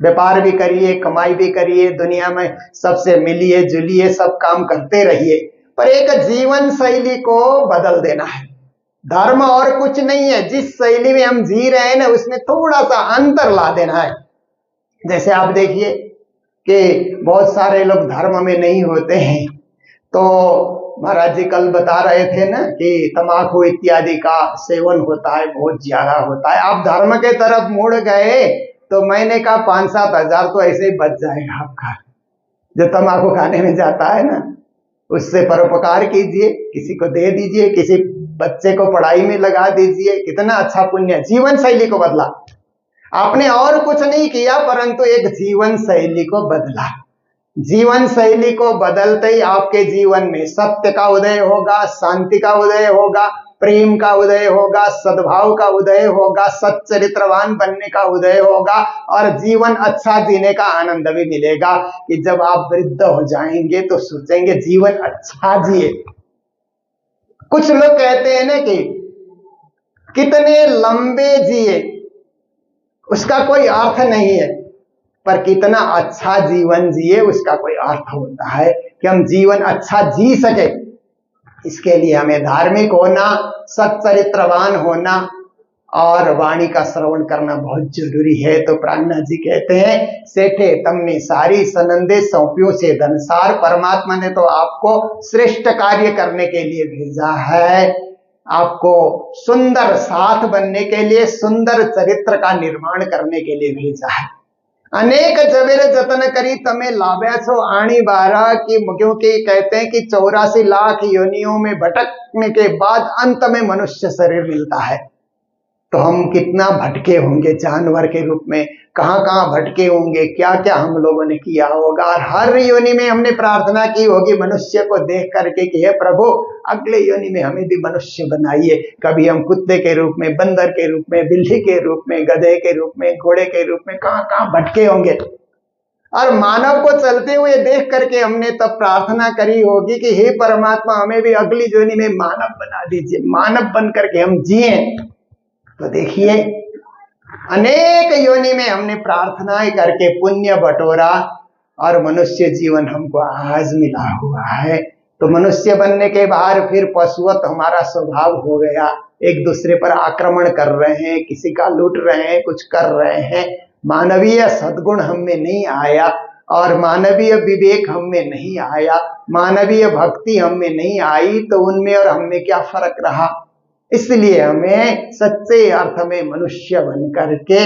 व्यापार भी करिए, कमाई भी करिए, दुनिया में सबसे मिलिए जुलिए, सब काम करते रहिए, पर एक जीवन शैली को बदल देना है। धर्म और कुछ नहीं है, जिस शैली में हम जी रहे हैं ना, उसमें थोड़ा सा अंतर ला देना है। जैसे आप देखिए कि बहुत सारे लोग धर्म में नहीं होते हैं, तो महाराज जी कल बता रहे थे ना कि तंबाकू इत्यादि का सेवन होता है, बहुत ज्यादा होता है। आप धर्म के तरफ मुड़ गए तो मैंने कहा 5-7 हजार तो ऐसे ही बच जाएगा आपका। जो तंबाकू खाने में जाता है ना, उससे परोपकार कीजिए, किसी को दे दीजिए, किसी बच्चे को पढ़ाई में लगा दीजिए, कितना अच्छा पुण्य। जीवन शैली को बदला आपने, और कुछ नहीं किया, परंतु एक जीवन शैली को बदला। जीवन शैली को बदलते ही आपके जीवन में सत्य का उदय होगा, शांति का उदय होगा, प्रेम का उदय होगा, सद्भाव का उदय होगा, सच्चरित्रवान बनने का उदय होगा, और जीवन अच्छा जीने का आनंद भी मिलेगा। कि जब आप वृद्ध हो जाएंगे तो सोचेंगे जीवन अच्छा जिए। कुछ लोग कहते हैं ना कि कितने लंबे जिए, उसका कोई अर्थ नहीं है, पर कितना अच्छा जीवन जिए उसका कोई अर्थ होता है, कि हम जीवन अच्छा जी सके। इसके लिए हमें धार्मिक होना, सच्चरित्रवान होना और वाणी का श्रवण करना बहुत जरूरी है। तो प्राणनाथ जी कहते हैं, सेठे तमने सारी सनंदे सौंपियों से धनसार। परमात्मा ने तो आपको श्रेष्ठ कार्य करने के लिए भेजा है, आपको सुंदर साथ बनने के लिए, सुंदर चरित्र का निर्माण करने के लिए भेजा है। अनेक जबेर जतन करी तमें लाव्या छो आणी बारा की, क्योंकि कहते हैं कि 84 लाख योनियों में भटकने के बाद अंत में मनुष्य शरीर मिलता है। तो हम कितना भटके होंगे जानवर के रूप में, कहां कहां भटके होंगे, क्या क्या हम लोगों ने किया होगा। और हर योनि में हमने प्रार्थना की होगी मनुष्य को देख करके कि हे प्रभु अगले योनि में हमें भी मनुष्य बनाइए। कभी हम कुत्ते के रूप में, बंदर के रूप में, बिल्ली के रूप में, गधे के रूप में, घोड़े के रूप में, कहां कहां भटके होंगे। और मानव को चलते हुए देख करके हमने तब प्रार्थना करी होगी कि हे परमात्मा हमें भी अगली योनि में मानव बना दीजिए, मानव बन करके हम जिए। तो देखिए अनेक योनि में हमने प्रार्थनाएं करके पुण्य बटोरा और मनुष्य जीवन हमको आज मिला हुआ है। तो मनुष्य बनने के बाद फिर पशुवत हमारा स्वभाव हो गया, एक दूसरे पर आक्रमण कर रहे हैं, किसी का लूट रहे हैं, कुछ कर रहे हैं। मानवीय सद्गुण हम में नहीं आया और मानवीय विवेक हम में नहीं आया, मानवीय भक्ति हम में नहीं आई। तो उनमें और हम में क्या फर्क रहा। इसलिए हमें सच्चे अर्थ में मनुष्य बन करके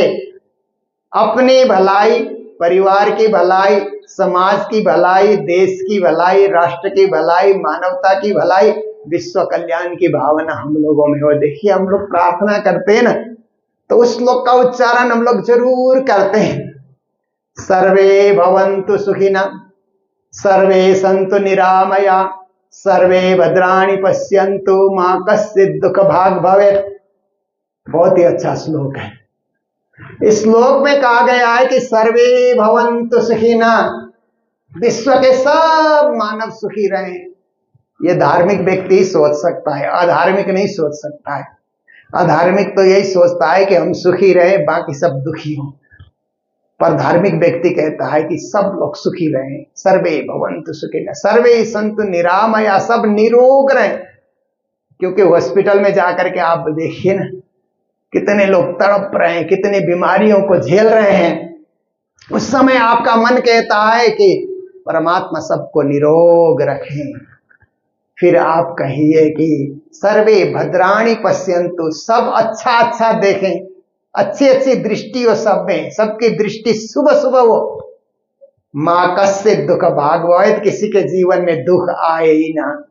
अपनी भलाई, परिवार की भलाई, समाज की भलाई, देश की भलाई, राष्ट्र की भलाई, मानवता की भलाई, विश्व कल्याण की भावना हम लोगों में हो। देखिए हम लोग प्रार्थना करते हैं ना, तो उस श्लोक का उच्चारण हम लोग जरूर करते हैं, सर्वे भवन्तु सुखिनः, सर्वे सन्तु निरामया, सर्वे भद्राणि पश्यन्तु मां कश्चित् दुःख भाग् भवेत्। बहुत ही अच्छा श्लोक है। इस श्लोक में कहा गया है कि सर्वे भवन्तु सुखिनः, विश्व के सब मानव सुखी रहें। ये धार्मिक व्यक्ति ही सोच सकता है, अधार्मिक नहीं सोच सकता है। अधार्मिक तो यही सोचता है कि हम सुखी रहें, बाकी सब दुखी हों। पर धार्मिक व्यक्ति कहता है कि सब लोग सुखी रहें। सर्वे भवन्तु सुखिनः, सर्वे सन्तु निरामया, सब निरोग रहें। क्योंकि हॉस्पिटल में जाकर के आप देखिए ना, कितने लोग तड़प रहे हैं, कितनी बीमारियों को झेल रहे हैं। उस समय आपका मन कहता है कि परमात्मा सबको निरोग रखें। फिर आप कहिए कि सर्वे भद्राणि पश्यन्तु, सब अच्छा अच्छा देखें, अच्छी अच्छी दृष्टि हो सब में, सबकी दृष्टि सुबह सुबह हो। मां कश्चित् दुःख भाग् भवेत्, किसी के जीवन में दुख आए ही ना।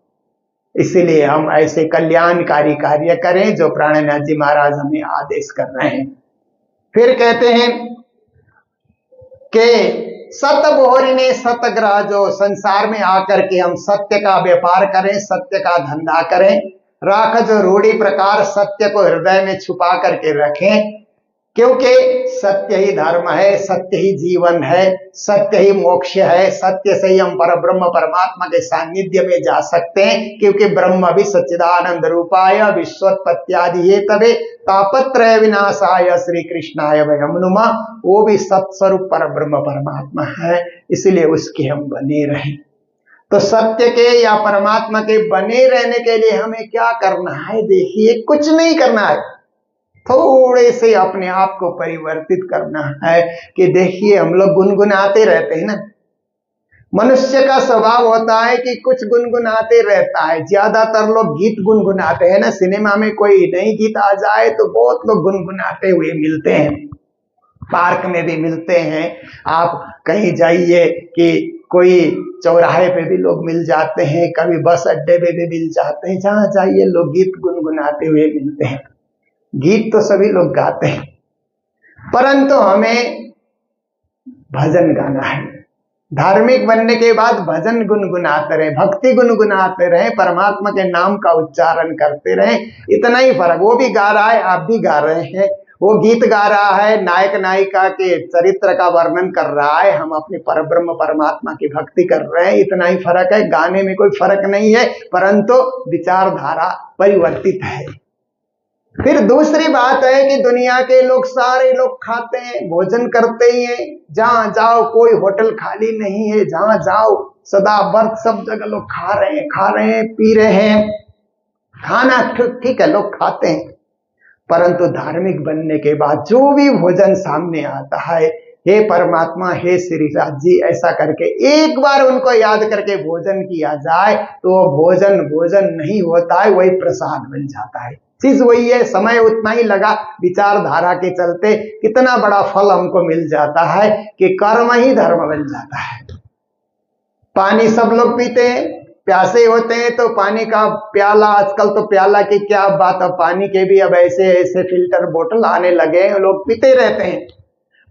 इसलिए हम ऐसे कल्याणकारी कार्य करें जो प्राणनाथ जी महाराज हमें आदेश कर रहे हैं। फिर कहते हैं कि सत बोहरिने सतग्राजो, संसार में आकर के हम सत्य का व्यापार करें, सत्य का धंधा करें। राख जो रूढ़ी प्रकार सत्य को हृदय में छुपा करके रखें, क्योंकि सत्य ही धर्म है, सत्य ही जीवन है, सत्य ही मोक्ष है। सत्य से ही हम परब्रह्म परमात्मा के सानिध्य में जा सकते हैं। क्योंकि ब्रह्म भी सच्चिदानंद रूपाय विश्वोत्पत्त्यादि हेतवे तापत्रय विनाशाय श्री कृष्णाय वयं नुमः, वो भी सत्स्वरूप परब्रह्म परमात्मा है। इसलिए उसके हम बने रहें। तो सत्य के या परमात्मा के बने रहने के लिए हमें क्या करना है। देखिए कुछ नहीं करना है, थोड़े से अपने आप को परिवर्तित करना है। कि देखिए हम लोग गुनगुनाते रहते हैं ना, मनुष्य का स्वभाव होता है कि कुछ गुनगुनाते रहता है। ज्यादातर लोग गीत गुनगुनाते हैं ना, सिनेमा में कोई नई गीत आ जाए तो बहुत लोग गुनगुनाते हुए मिलते हैं, पार्क में भी मिलते हैं। आप कहीं जाइए कि कोई चौराहे पे भी लोग मिल जाते हैं, कभी बस अड्डे पे भी मिल जाते हैं, जहां जाइए लोग गीत गुनगुनाते हुए मिलते हैं। गीत तो सभी लोग गाते हैं, परंतु हमें भजन गाना है। धार्मिक बनने के बाद भजन गुनगुनाते रहे, भक्ति गुनगुनाते रहे, परमात्मा के नाम का उच्चारण करते रहे। इतना ही फर्क। वो भी गा रहा है, आप भी गा रहे हैं। वो गीत गा रहा है, नायक नायिका के चरित्र का वर्णन कर रहा है, हम अपने परब्रह्म परमात्मा की भक्ति कर रहे हैं। इतना ही फर्क है। गाने में कोई फर्क नहीं है, परंतु विचारधारा परिवर्तित है। फिर दूसरी बात है कि दुनिया के लोग, सारे लोग खाते हैं, भोजन करते ही हैं। जहां जाओ कोई होटल खाली नहीं है, जहां जाओ सदा बर्थ, सब जगह लोग खा रहे हैं, पी रहे हैं। खाना ठीक है, लोग खाते हैं, परंतु धार्मिक बनने के बाद जो भी भोजन सामने आता है, हे परमात्मा, हे श्रीराज जी, ऐसा करके एक बार उनको याद करके भोजन किया जाए तो भोजन भोजन नहीं होता है, वही प्रसाद बन जाता है। चीज वही है, समय उतना ही लगा, विचारधारा के चलते कितना बड़ा फल हमको मिल जाता है कि कर्म ही धर्म बन जाता है। पानी सब लोग पीते हैं, प्यासे होते हैं तो पानी का प्याला, आजकल तो प्याला की क्या बात, अब पानी के भी अब ऐसे ऐसे फिल्टर बोतल आने लगे हैं, लोग पीते रहते हैं।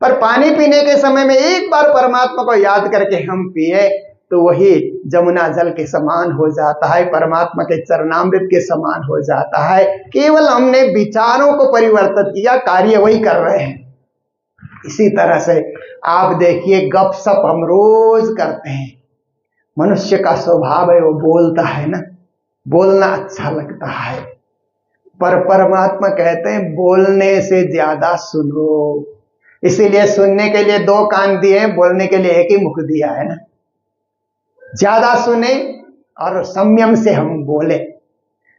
पर पानी पीने के समय में एक बार परमात्मा को याद करके हम पिए तो वही जमुना जल के समान हो जाता है, परमात्मा के चरणामृत के समान हो जाता है। केवल हमने विचारों को परिवर्तित किया, कार्य वही कर रहे हैं। इसी तरह से आप देखिए, गपशप हम रोज करते हैं, मनुष्य का स्वभाव है वो बोलता है ना, बोलना अच्छा लगता है, पर परमात्मा कहते हैं बोलने से ज्यादा सुनो। इसीलिए सुनने के लिए दो कान दिए, बोलने के लिए एक ही मुख दिया है ना। ज्यादा सुने और संयम से हम बोले,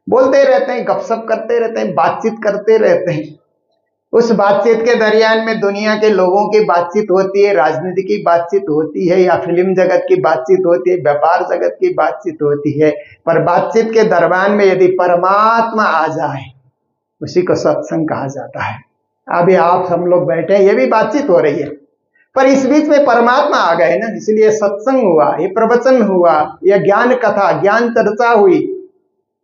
बोलते रहते हैं, गपशप करते रहते हैं, बातचीत करते रहते हैं। उस बातचीत के दरमियान में दुनिया के लोगों की बातचीत होती है, राजनीति की बातचीत होती है, या फिल्म जगत की बातचीत होती है, व्यापार जगत की बातचीत होती है। पर बातचीत के दरमियान में यदि परमात्मा आ जाए, उसी को सत्संग कहा जाता है। अभी आप हम लोग बैठे हैं, ये भी बातचीत हो रही है, पर इस बीच में परमात्मा आ गए ना, इसलिए सत्संग हुआ, ये प्रवचन हुआ, यह ज्ञान कथा, ज्ञान चर्चा हुई।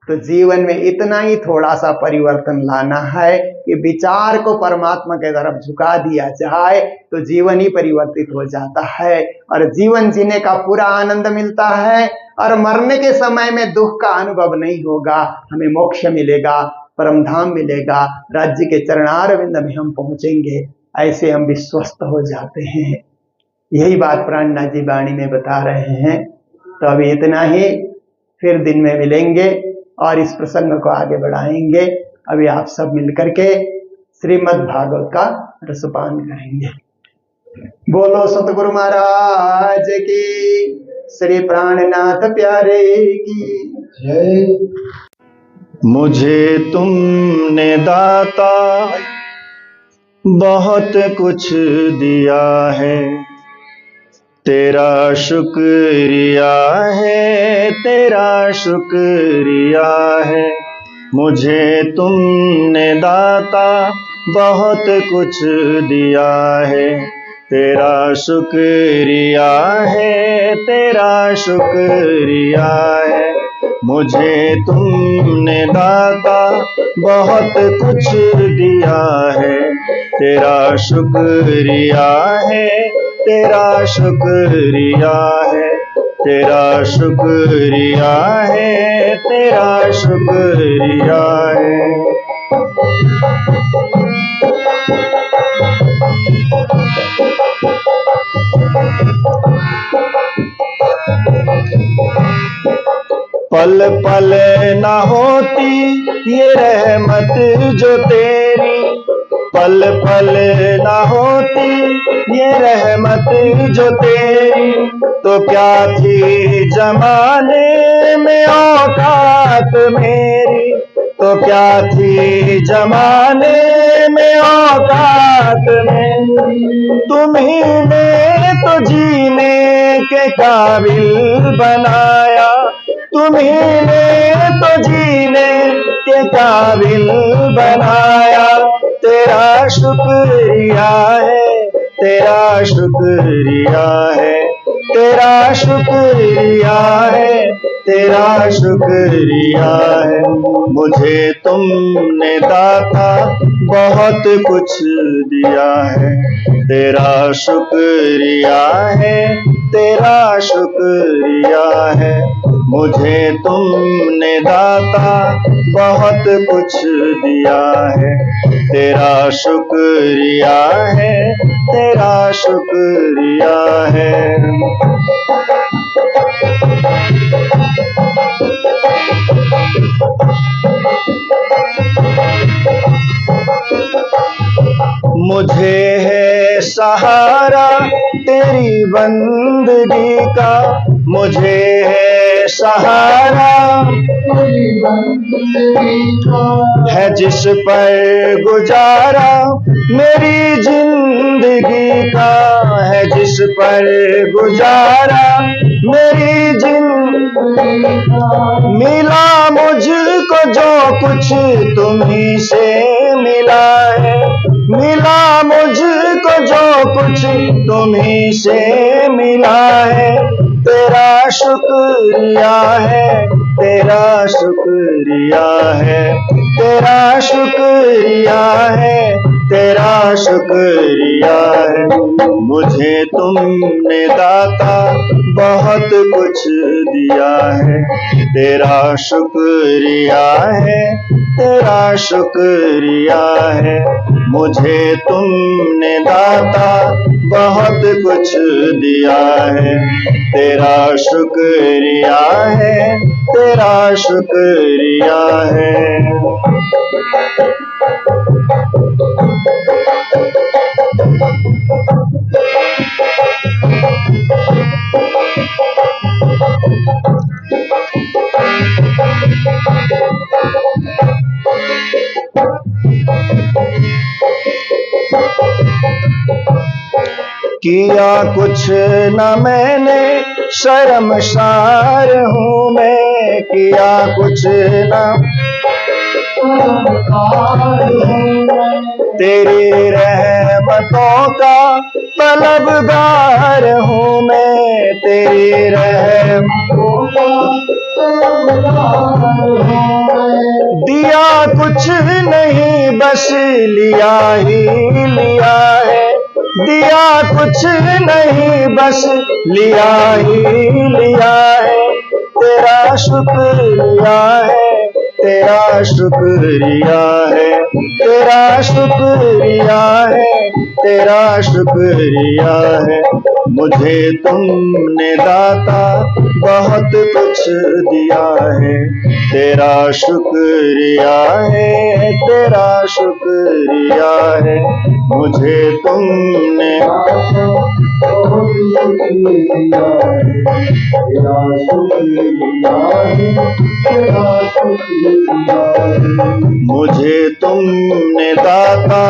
तो जीवन में इतना ही थोड़ा सा परिवर्तन लाना है कि विचार को परमात्मा के तरफ झुका दिया जाए तो जीवन ही परिवर्तित हो जाता है और जीवन जीने का पूरा आनंद मिलता है और मरने के समय में दुख का अनुभव नहीं होगा, हमें मोक्ष मिलेगा, परमधाम मिलेगा, राज्य के चरणारविंद में हम पहुंचेंगे, ऐसे हम विश्वस्त हो जाते हैं। यही बात प्राणनाथ जी वाणी में बता रहे हैं। तो अभी इतना ही, फिर दिन में मिलेंगे और इस प्रसंग को आगे बढ़ाएंगे। अभी आप सब मिलकर के श्रीमद् भागवत का रसपान करेंगे। बोलो सतगुरु महाराज की, श्री प्राणनाथ प्यारे की जय। मुझे तुमने दाता बहुत कुछ दिया है, तेरा शुक्रिया है, तेरा शुक्रिया है। मुझे तुमने दाता बहुत कुछ दिया है, तेरा शुक्रिया है, तेरा शुक्रिया है। मुझे तुमने दाता बहुत कुछ दिया है, तेरा शुक्रिया है, तेरा शुक्रिया है, तेरा शुक्रिया है, तेरा शुक्रिया है। पल पल न होती ये रहमत जो तेरी, पल पल न होती ये रहमत जो तेरी, तो क्या थी जमाने में औकात मेरी, तो क्या थी जमाने में औकात मेरी। तुम्ही ने तो जीने के काबिल बनाया, तुम्ही ने तो जीने के काबिल बनाया, तेरा शुक्रिया है, तेरा शुक्रिया है, तेरा शुक्रिया है, तेरा शुक्रिया है। मुझे तुमने दाता बहुत कुछ दिया है, तेरा शुक्रिया है, तेरा शुक्रिया है। मुझे तुमने दाता बहुत कुछ दिया है, तेरा शुक्रिया है, तेरा शुक्रिया है। मुझे है सहारा तेरी बंदगी का, मुझे है सहारा तेरी बंदगी का, है जिस पर गुजारा मेरी जिंदगी का, है जिस पर गुजारा मेरी जिंदगी का। मिला मुझको जो कुछ तुम्ही से मिला है, मिला मुझको जो कुछ तुम्ही से मिला है। तेरा शुक्रिया है, तेरा शुक्रिया है, तेरा शुक्रिया है, तेरा शुक्रिया है। मुझे तुमने दाता बहुत कुछ दिया है, तेरा शुक्रिया है, तेरा शुक्रिया है। मुझे तुमने दाता बहुत कुछ दिया है, तेरा शुक्रिया है, तेरा शुक्रिया है। किया कुछ न मैंने, शर्मसार हूँ मैं, किया कुछ न, तेरी रहमतों का तलबगार हूँ मैं, तेरी रहमतों का तलबगार हूँ मैं। दिया कुछ नहीं बस लिया ही लिया है, दिया कुछ नहीं बस लिया ही लिया है। तेरा शुक्रिया है, तेरा शुक्रिया है, तेरा शुक्रिया है, तेरा शुक्रिया है। मुझे तुमने दाता बहुत कुछ दिया है, तेरा शुक्रिया है, तेरा शुक्रिया है। मुझे तुमने बहुत कुछ दिया है, तेरा शुक्रिया है, तेरा शुक्रिया है। मुझे तुमने दाता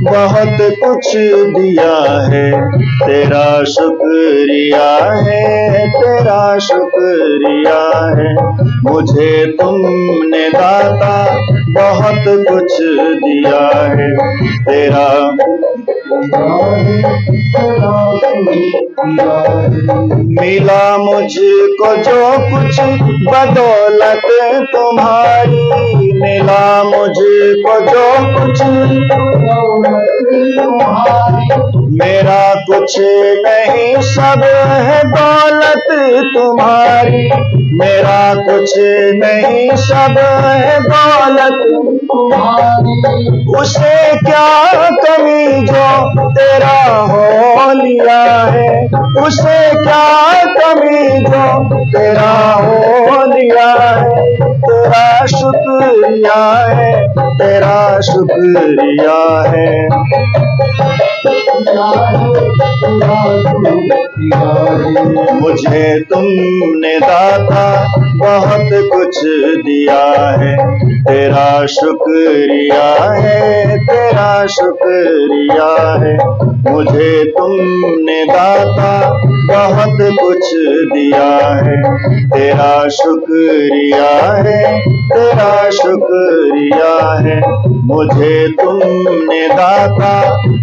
बहुत कुछ दिया है, तेरा शुक्रिया है, तेरा शुक्रिया है। मुझे तुमने दाता बहुत कुछ दिया है, तेरा मिला मुझको जो कुछ बदौलत तुम्हारी, मिला मुझको जो कुछ मेरा कुछ नहीं सब है दौलत तुम्हारी, मेरा कुछ नहीं सब है दौलत तुम्हारी। उसे क्या कमी जो तेरा हो लिया है, उसे क्या कमी जो तेरा हो लिया है। तेरा शुक्रिया है, तेरा शुक्रिया है। मुझे तुमने दाता बहुत कुछ दिया है, तेरा शुक्रिया है, तेरा शुक्रिया है। मुझे तुमने दाता बहुत कुछ दिया है, तेरा शुक्रिया है, तेरा शुक्रिया है। मुझे तुमने दाता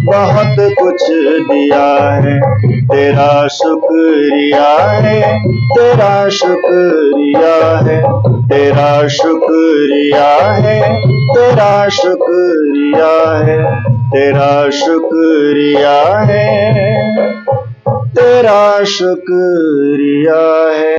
बहुत कुछ दिया है, तेरा शुक्रिया है, तेरा शुक्रिया है, तेरा शुक्रिया है, तेरा शुक्रिया है, तेरा शुक्रिया है, तेरा शुक्रिया है।